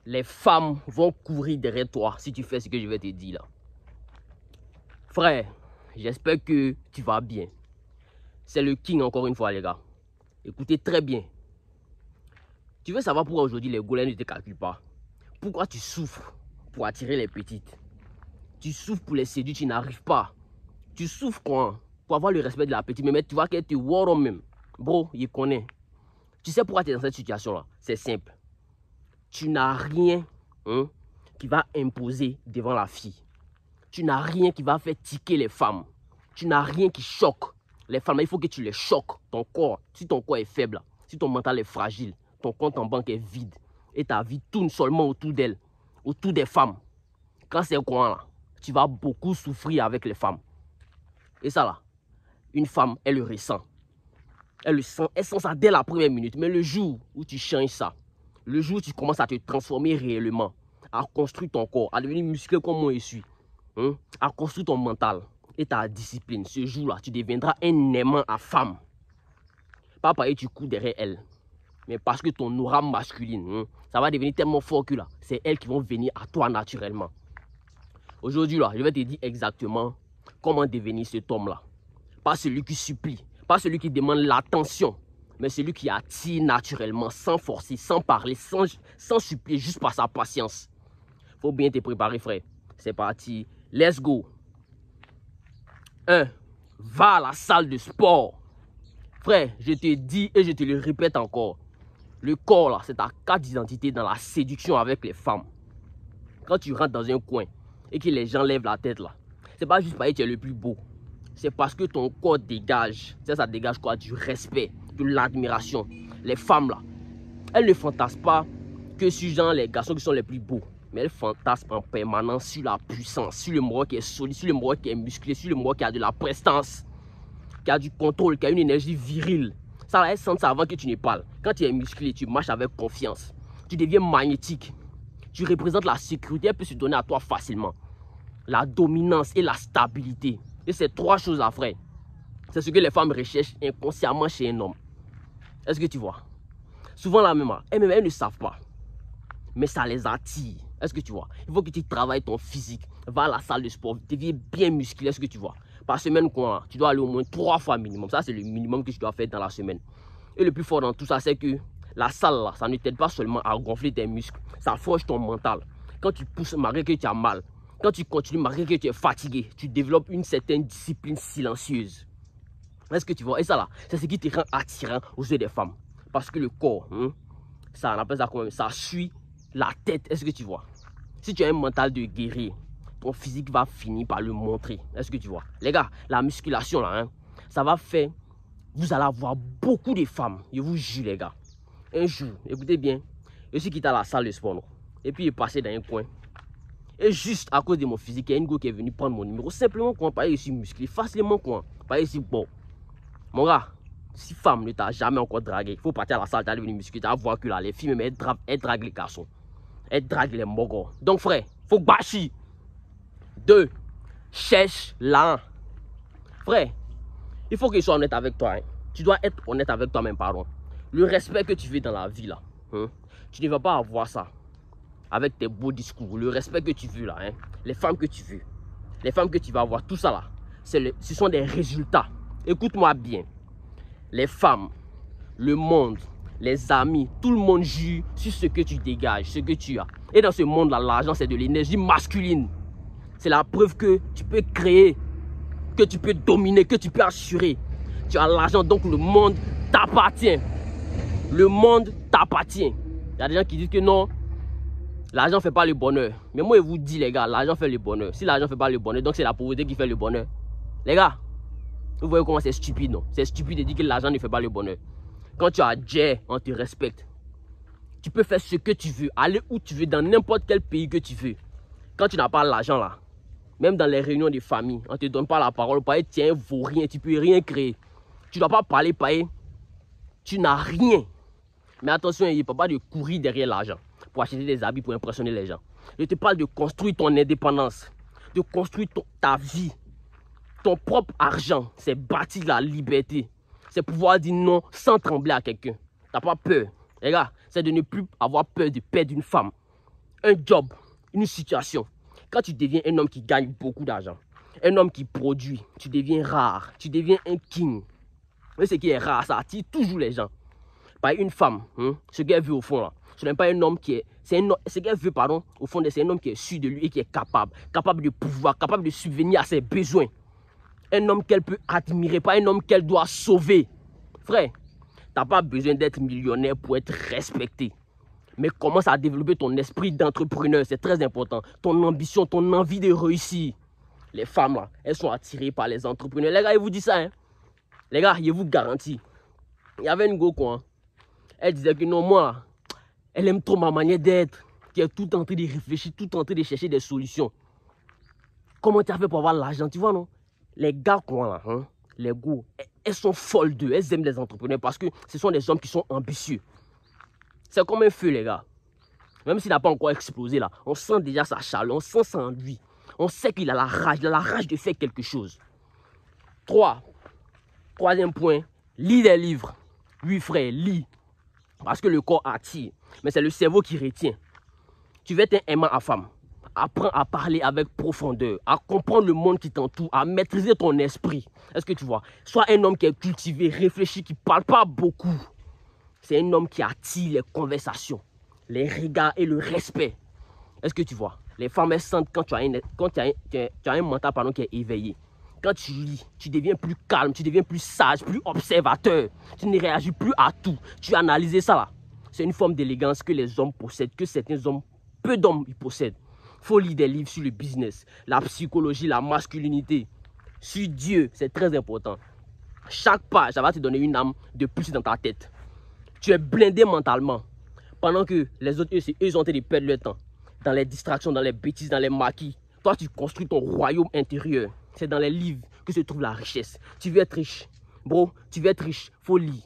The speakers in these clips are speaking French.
les femmes vont courir derrière toi si tu fais ce que je vais te dire là. Frère, j'espère que tu vas bien. C'est le King encore une fois les gars. Écoutez très bien. Tu veux savoir pourquoi aujourd'hui les golais ne te calculent pas? Pourquoi tu souffres pour attirer les petites? Tu souffres pour les séduire, tu n'arrives pas. Tu souffres quoi? Pour avoir le respect de la petite, mais tu vois qu'elle te voit même. Bro, il connaît. Tu sais pourquoi tu es dans cette situation là? C'est simple. Tu n'as rien qui va imposer devant la fille. Tu n'as rien qui va faire tiquer les femmes. Tu n'as rien qui choque les femmes. Il faut que tu les choques. Ton corps, si ton corps est faible, si ton mental est fragile, ton compte en banque est vide et ta vie tourne seulement autour d'elle, autour des femmes. Quand c'est quoi là, tu vas beaucoup souffrir avec les femmes. Et ça là, une femme, elle le ressent. Elle sent ça dès la première minute. Mais le jour où tu changes ça, le jour où tu commences à te transformer réellement, à construire ton corps, à devenir musclé comme moi je suis, à construire ton mental et ta discipline, ce jour-là, tu deviendras un aimant à femme. Pas parce que tu cours derrière elle, mais parce que ton aura masculine, ça va devenir tellement fort que là, c'est elles qui vont venir à toi naturellement. Aujourd'hui, là, je vais te dire exactement comment devenir cet homme-là. Pas celui qui supplie, pas celui qui demande l'attention, mais celui qui attire naturellement, sans forcer, sans parler, sans supplier, juste par sa patience. Faut bien te préparer, frère. C'est parti. Let's go. 1. Va à la salle de sport. Frère, je te dis et je te le répète encore. Le corps, là, c'est ta carte d'identité dans la séduction avec les femmes. Quand tu rentres dans un coin et que les gens lèvent la tête, là, c'est pas juste parce que tu es le plus beau. C'est parce que ton corps dégage. Ça dégage quoi? Du respect, de l'admiration. Les femmes, là, elles ne fantasment pas que sur genre, les garçons qui sont les plus beaux. Mais elles fantasment en permanence sur la puissance, sur le moroc qui est solide, sur le moroc qui est musclé, sur le moroc qui a de la prestance, qui a du contrôle, qui a une énergie virile. Ça, elles sentent ça avant que tu ne parles. Quand tu es musclé, tu marches avec confiance. Tu deviens magnétique. Tu représentes la sécurité, elle peut se donner à toi facilement. La dominance et la stabilité. Et ces trois choses-là, frère, c'est ce que les femmes recherchent inconsciemment chez un homme. Est-ce que tu vois? Souvent la même, elles ne savent pas. Mais ça les attire. Est-ce que tu vois? Il faut que tu travailles ton physique. Va à la salle de sport, deviens bien musclé. Est-ce que tu vois? Par semaine, quoi, tu dois aller au moins 3 fois minimum. Ça, c'est le minimum que tu dois faire dans la semaine. Et le plus fort dans tout ça, c'est que la salle, là, ça ne t'aide pas seulement à gonfler tes muscles. Ça forge ton mental. Quand tu pousses, malgré que tu as mal, quand tu continues, malgré que tu es fatigué, tu développes une certaine discipline silencieuse. Est-ce que tu vois? Et ça, là, c'est ce qui te rend attirant aux yeux des femmes. Parce que le corps, ça, on appelle ça quand même, ça suit la tête. Est-ce que tu vois? Si tu as un mental de guerrier, ton physique va finir par le montrer. Est-ce que tu vois? Les gars, la musculation, là, ça va faire... Vous allez avoir beaucoup de femmes. Je vous jure, les gars. Un jour, écoutez bien, je suis quitté à la salle de sport. Et puis, il est passé dans un coin. Et juste à cause de mon physique, il y a une go qui est venue prendre mon numéro. Simplement, quoi, parce que je suis musclé. Facilement, quoi. Parce que je suis bon. Mon gars, si femme ne t'a jamais encore dragué, il faut partir à la salle, t'as devenu musclé. Tu vas voir que là, les filles, mais elles draguent les garçons. Elles draguent les mogos. Donc, frère, faut bâcher. 2. Cherche là. Frère, il faut que je sois honnête avec toi. Tu dois être honnête avec toi-même, pardon. Le respect que tu veux dans la vie, là, tu ne vas pas avoir ça avec tes beaux discours. Le respect que tu veux, là, les femmes que tu veux, les femmes que tu vas avoir, tout ça, là, ce sont des résultats. Écoute-moi bien. Les femmes, le monde, les amis, tout le monde jure sur ce que tu dégages, ce que tu as. Et dans ce monde-là, l'argent, c'est de l'énergie masculine. C'est la preuve que tu peux créer, que tu peux dominer, que tu peux assurer. Tu as l'argent, donc le monde t'appartient. Le monde t'appartient. Il y a des gens qui disent que non, l'argent ne fait pas le bonheur. Mais moi, je vous dis, les gars, l'argent fait le bonheur. Si l'argent ne fait pas le bonheur, donc c'est la pauvreté qui fait le bonheur. Les gars, vous voyez comment c'est stupide, non? C'est stupide de dire que l'argent ne fait pas le bonheur. Quand tu as Dieu, on te respecte. Tu peux faire ce que tu veux, aller où tu veux, dans n'importe quel pays que tu veux. Quand tu n'as pas l'argent là, même dans les réunions de famille, on ne te donne pas la parole, parce que tu es un vaurien, tu ne peux rien créer. Tu ne dois pas parler, parce que tu n'as rien. Mais attention, il ne faut pas de courir derrière l'argent pour acheter des habits pour impressionner les gens. Je te parle de construire ton indépendance, de construire ta vie. Ton propre argent, c'est bâtir la liberté. C'est pouvoir dire non sans trembler à quelqu'un. Tu n'as pas peur. Les gars, c'est de ne plus avoir peur de perdre une femme. un job, une situation. Quand tu deviens un homme qui gagne beaucoup d'argent, un homme qui produit, tu deviens rare, tu deviens un king. Mais ce qui est rare, ça attire toujours les gens. Par une femme, ce qu'elle veut au fond là, ce n'est pas un homme qui est... ce qu'elle veut, pardon, au fond, c'est un homme qui est sûr de lui et qui est capable de pouvoir, capable de subvenir à ses besoins. Un homme qu'elle peut admirer, pas un homme qu'elle doit sauver. Frère, tu n'as pas besoin d'être millionnaire pour être respecté. Mais commence à développer ton esprit d'entrepreneur, c'est très important. Ton ambition, ton envie de réussir. Les femmes, là, elles sont attirées par les entrepreneurs. Les gars, ils vous disent ça, hein. Les gars, je vous garantis. Il y avait une go, quoi. Elle disait que non, moi, elle aime trop ma manière d'être. Qui est tout en train de réfléchir, tout en train de chercher des solutions. Comment tu as fait pour avoir l'argent, tu vois, non? Les gars, quoi, là, hein, les go, elles sont folles d'eux. Elles aiment les entrepreneurs parce que ce sont des hommes qui sont ambitieux. C'est comme un feu, les gars. Même s'il n'a pas encore explosé, là, on sent déjà sa chaleur, on sent ça en lui. On sait qu'il a la rage de faire quelque chose. Troisième point, lis des livres. Oui, frère, lis. Parce que le corps attire, mais c'est le cerveau qui retient. Tu veux être un aimant à femme. Apprends à parler avec profondeur, à comprendre le monde qui t'entoure, à maîtriser ton esprit. Est-ce que tu vois? Sois un homme qui est cultivé, réfléchi, qui ne parle pas beaucoup. C'est un homme qui attire les conversations, les regards et le respect. Est-ce que tu vois? Les femmes, elles sentent quand tu as un mental pardon, qui est éveillé. Quand tu lis, tu deviens plus calme, tu deviens plus sage, plus observateur. Tu ne réagis plus à tout. Tu analyses ça là. C'est une forme d'élégance que les hommes possèdent, que certains hommes, peu d'hommes, ils possèdent. Il faut lire des livres sur le business, la psychologie, la masculinité. Sur Dieu, c'est très important. Chaque page, ça va te donner une âme de plus dans ta tête. Tu es blindé mentalement. Pendant que les autres, eux ont été de perdre leur temps. Dans les distractions, dans les bêtises, dans les maquis. Toi, tu construis ton royaume intérieur. C'est dans les livres que se trouve la richesse. Tu veux être riche. Bro, tu veux être riche. Faut lire.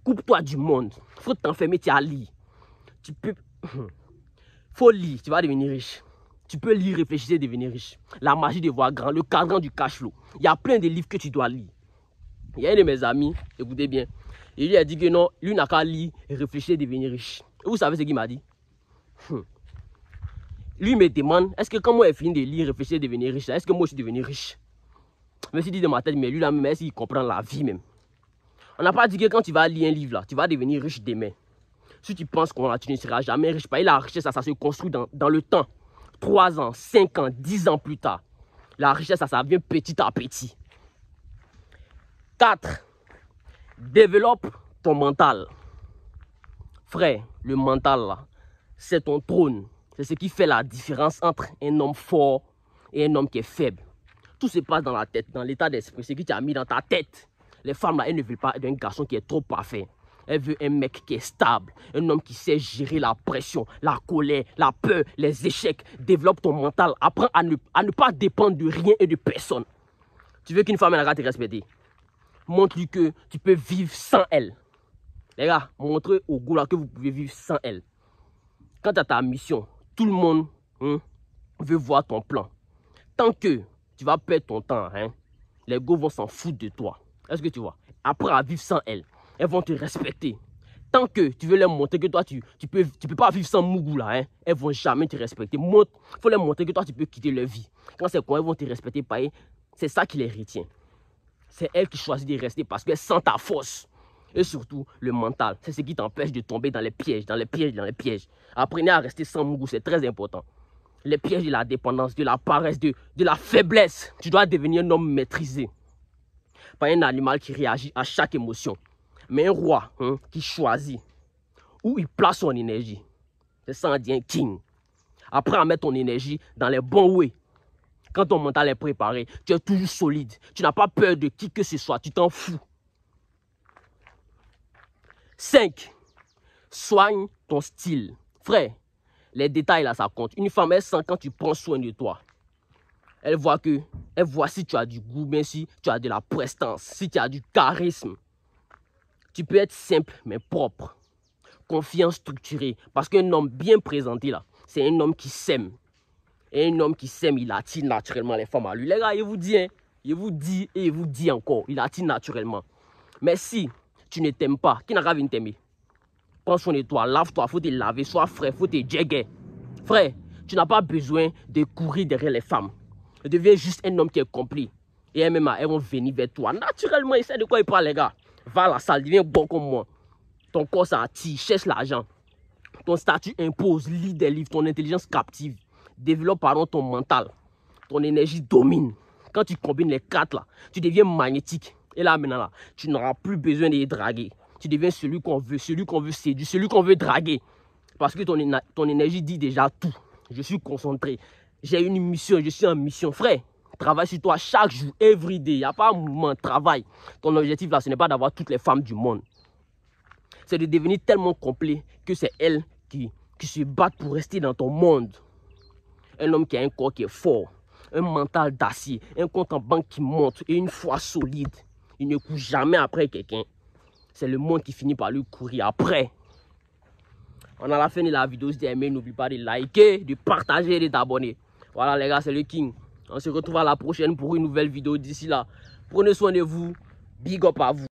Coupe-toi du monde. Faut t'enfermer, tu as lire. Tu peux... Faut lire, tu vas devenir riche. Tu peux lire, réfléchir et devenir riche. La magie de voir grand, le cadran du cash flow. Il y a plein de livres que tu dois lire. Il y a un de mes amis, écoutez bien, il lui a dit que non, lui n'a qu'à lire et réfléchir et devenir riche. Et vous savez ce qu'il m'a dit? Lui me demande, est-ce que quand moi j'ai fini de lire, réfléchir et devenir riche, est-ce que moi je suis devenu riche? Je me suis dit de ma tête, mais lui là même, est-ce qu'il comprend la vie même? On n'a pas dit que quand tu vas lire un livre là, tu vas devenir riche demain. Si tu penses qu'on tu ne seras jamais riche, pas, et la richesse, ça se construit dans le temps. 3 ans, 5 ans, 10 ans plus tard. La richesse, ça vient petit à petit. 4. Développe ton mental. Frère, le mental là, c'est ton trône. C'est ce qui fait la différence entre un homme fort et un homme qui est faible. Tout se passe dans la tête, dans l'état d'esprit, ce que tu as mis dans ta tête. Les femmes là, elles ne veulent pas d'un garçon qui est trop parfait. Elle veut un mec qui est stable, un homme qui sait gérer la pression, la colère, la peur, les échecs. Développe ton mental, apprends à ne pas dépendre de rien et de personne. Tu veux qu'une femme elle va te respecter? Montre-lui que tu peux vivre sans elle. Les gars, montrez au goût là que vous pouvez vivre sans elle. Quand tu as ta mission, tout le monde veut voir ton plan. Tant que tu vas perdre ton temps, les gars vont s'en foutre de toi. Est-ce que tu vois? Apprends à vivre sans elle. Elles vont te respecter. Tant que tu veux leur montrer que toi, tu peux pas vivre sans Mougou là, elles vont jamais te respecter. Il faut leur montrer que toi, tu peux quitter leur vie. Quand c'est quoi, elles vont te respecter, c'est ça qui les retient. C'est elles qui choisissent de rester parce qu'elles sentent ta force. Et surtout, le mental, c'est ce qui t'empêche de tomber dans les pièges, dans les pièges. Apprenez à rester sans Mougou, c'est très important. Les pièges de la dépendance, de la paresse, de la faiblesse. Tu dois devenir un homme maîtrisé. Pas un animal qui réagit à chaque émotion. Mais un roi qui choisit où il place son énergie. C'est ça, on dit un king. Apprends à mettre ton énergie dans les bons ways. Quand ton mental est préparé, tu es toujours solide. Tu n'as pas peur de qui que ce soit. Tu t'en fous. 5. Soigne ton style. Frère, les détails là, ça compte. Une femme, elle sent quand tu prends soin de toi. Elle voit si tu as du goût, bien si tu as de la prestance, si tu as du charisme. Tu peux être simple, mais propre. Confiant, structuré. Parce qu'un homme bien présenté, là, c'est un homme qui s'aime. Et un homme qui s'aime, il attire naturellement les femmes à lui. Les gars, il vous dit, il vous dit et il vous dit encore, il attire naturellement. Mais si tu ne t'aimes pas, qui n'a qu'à venir t'aimer? Prends soin de toi, lave-toi, faut te laver, sois frais, faut te jagger. Frère, tu n'as pas besoin de courir derrière les femmes. Deviens juste un homme qui est complet. Et elles vont venir vers toi. Naturellement, il sait de quoi il parle, les gars. Va à la salle, deviens bon comme moi. Ton corps s'attire, cherche l'argent. Ton statut impose, lis des livres, ton intelligence captive. Développe ton mental. Ton énergie domine. Quand tu combines les quatre là, tu deviens magnétique. Et là maintenant là, tu n'auras plus besoin de les draguer. Tu deviens celui qu'on veut séduire, celui qu'on veut draguer. Parce que ton énergie dit déjà tout. Je suis concentré. J'ai une mission, je suis en mission. Frère, travaille sur toi chaque jour, every day. Il n'y a pas un mouvement, travail. Ton objectif là, ce n'est pas d'avoir toutes les femmes du monde. C'est de devenir tellement complet que c'est elles qui se battent pour rester dans ton monde. Un homme qui a un corps qui est fort, un mental d'acier, un compte en banque qui monte et une foi solide. Il ne court jamais après quelqu'un. C'est le monde qui finit par lui courir après. On a la fin de la vidéo. Si tu as aimé, n'oublie pas de liker, de partager et de t'abonner. Voilà les gars, c'est le King. On se retrouve à la prochaine pour une nouvelle vidéo. D'ici là, prenez soin de vous. Big up à vous.